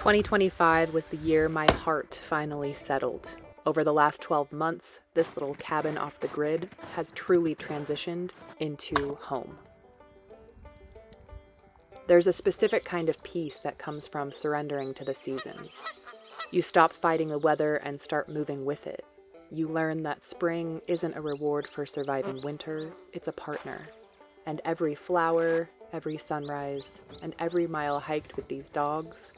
2025 was the year my heart finally settled. Over the last 12 months, this little cabin off the grid has truly transitioned into home. There's a specific kind of peace that comes from surrendering to the seasons. You stop fighting the weather and start moving with it. You learn that spring isn't a reward for surviving winter, it's a partner. And every flower, every sunrise, and every mile hiked with these dogs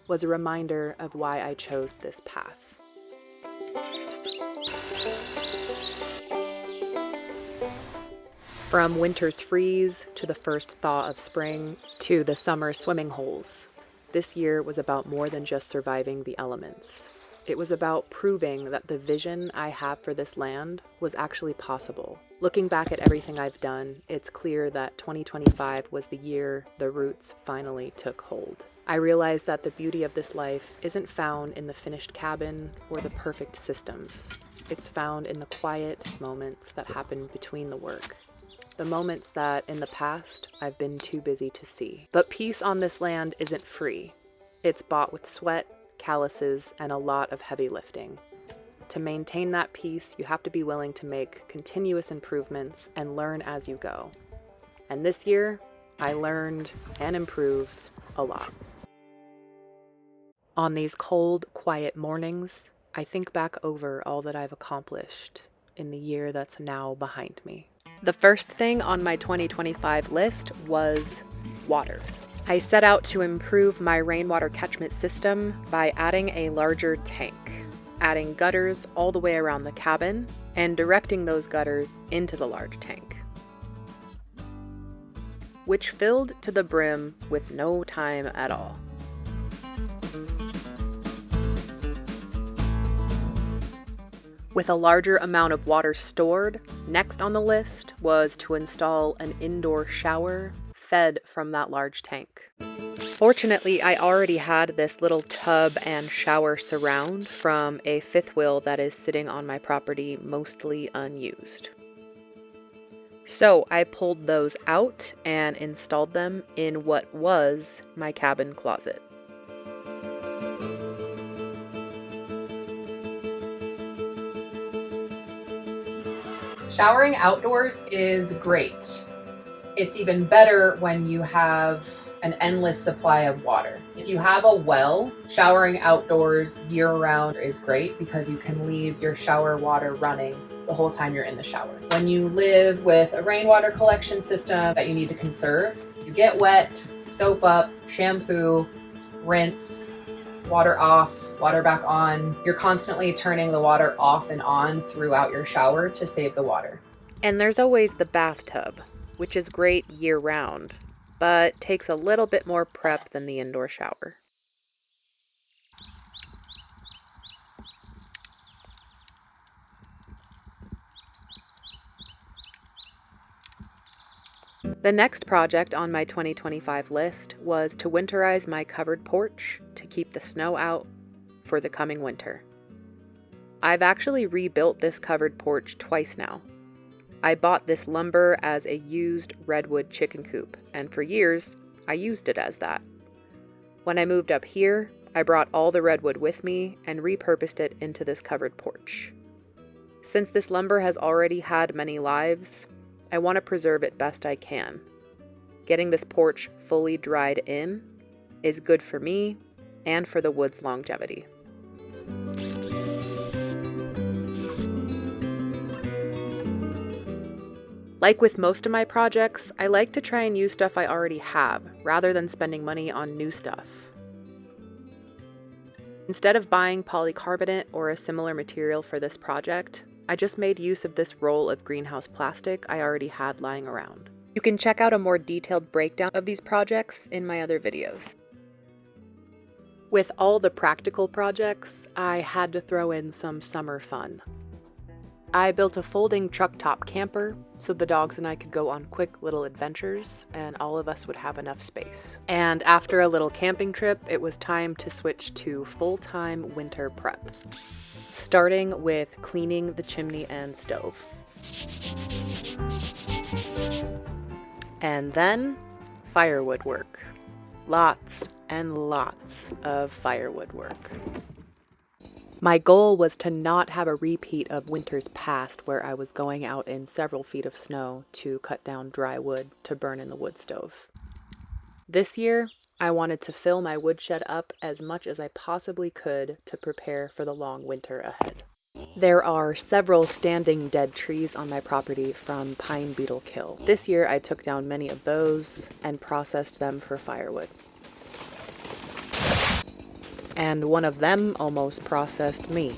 was a reminder of why I chose this path. From winter's freeze to the first thaw of spring to the summer swimming holes, this year was about more than just surviving the elements. It was about proving that the vision I have for this land was actually possible. Looking back at everything I've done, it's clear that 2025 was the year the roots finally took hold. I realized that the beauty of this life isn't found in the finished cabin or the perfect systems. It's found in the quiet moments that happen between the work. The moments that, in the past, I've been too busy to see. But peace on this land isn't free. It's bought with sweat, calluses, and a lot of heavy lifting. To maintain that peace, you have to be willing to make continuous improvements and learn as you go. And this year, I learned and improved a lot. On these cold, quiet mornings, I think back over all that I've accomplished in the year that's now behind me. The first thing on my 2025 list was water. I set out to improve my rainwater catchment system by adding a larger tank, adding gutters all the way around the cabin, and directing those gutters into the large tank, which filled to the brim with no time at all. With a larger amount of water stored, next on the list was to install an indoor shower fed from that large tank. Fortunately, I already had this little tub and shower surround from a fifth wheel that is sitting on my property mostly unused. So I pulled those out and installed them in what was my cabin closet. Showering outdoors is great. It's even better when you have an endless supply of water. If you have a well, showering outdoors year-round is great because you can leave your shower water running the whole time you're in the shower. When you live with a rainwater collection system that you need to conserve, you get wet, soap up, shampoo, rinse, water off, water back on. You're constantly turning the water off and on throughout your shower to save the water. And there's always the bathtub, which is great year-round, but takes a little bit more prep than the indoor shower. The next project on my 2025 list was to winterize my covered porch to keep the snow out for the coming winter. I've actually rebuilt this covered porch twice now. I bought this lumber as a used redwood chicken coop, and for years, I used it as that. When I moved up here, I brought all the redwood with me and repurposed it into this covered porch. Since this lumber has already had many lives, I want to preserve it best I can. Getting this porch fully dried in is good for me and for the wood's longevity. Like with most of my projects, I like to try and use stuff I already have, rather than spending money on new stuff. Instead of buying polycarbonate or a similar material for this project, I just made use of this roll of greenhouse plastic I already had lying around. You can check out a more detailed breakdown of these projects in my other videos. With all the practical projects, I had to throw in some summer fun. I built a folding truck top camper so the dogs and I could go on quick little adventures and all of us would have enough space. And after a little camping trip, it was time to switch to full-time winter prep, starting with cleaning the chimney and stove. And then firewood work. Lots and lots of firewood work. My goal was to not have a repeat of winters past where I was going out in several feet of snow to cut down dry wood to burn in the wood stove. This year, I wanted to fill my woodshed up as much as I possibly could to prepare for the long winter ahead. There are several standing dead trees on my property from pine beetle kill. This year, I took down many of those and processed them for firewood. And one of them almost processed me.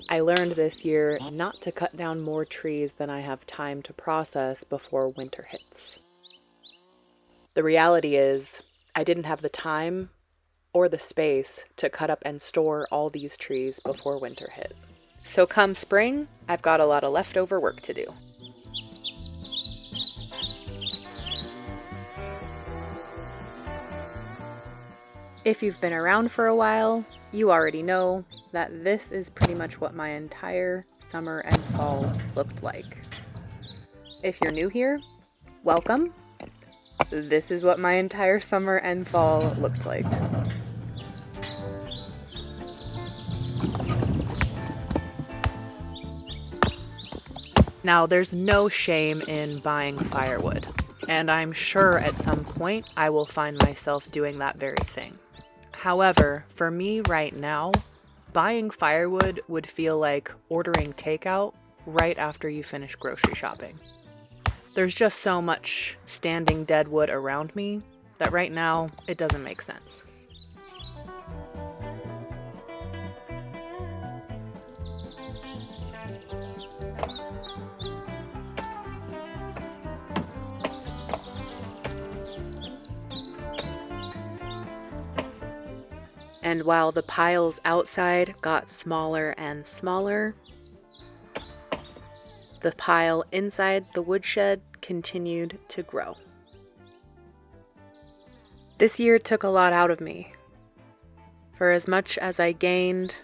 I learned this year not to cut down more trees than I have time to process before winter hits. The reality is, I didn't have the time or the space to cut up and store all these trees before winter hit. So come spring, I've got a lot of leftover work to do. If you've been around for a while, you already know that this is pretty much what my entire summer and fall looked like. If you're new here, welcome. This is what my entire summer and fall looked like. Now, there's no shame in buying firewood, and I'm sure at some point I will find myself doing that very thing. However, for me right now, buying firewood would feel like ordering takeout right after you finish grocery shopping. There's just so much standing dead wood around me that right now it doesn't make sense. And while the piles outside got smaller and smaller, the pile inside the woodshed continued to grow. This year took a lot out of me. For as much as I gained,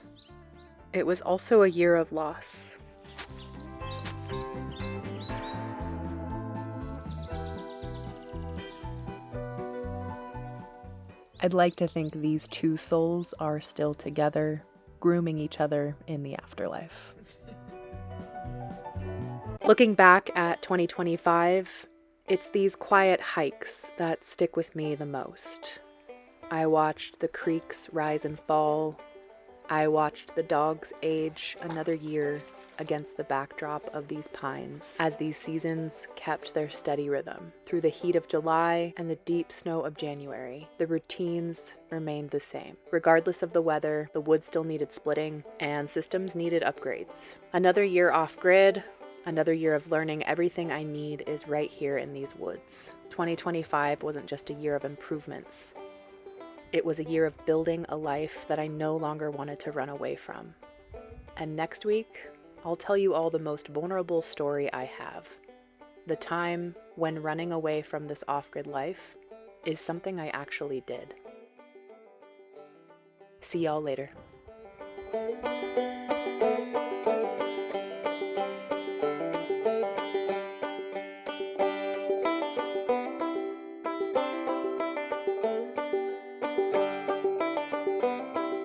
it was also a year of loss. I'd like to think these two souls are still together, grooming each other in the afterlife. Looking back at 2025, it's these quiet hikes that stick with me the most. I watched the creeks rise and fall. I watched the dogs age another year against the backdrop of these pines as these seasons kept their steady rhythm. Through the heat of July and the deep snow of January, the routines remained the same. Regardless of the weather, the wood still needed splitting and systems needed upgrades. Another year off-grid, another year of learning everything I need is right here in these woods. 2025 wasn't just a year of improvements. It was a year of building a life that I no longer wanted to run away from. And next week, I'll tell you all the most vulnerable story I have. The time when running away from this off-grid life is something I actually did. See y'all later.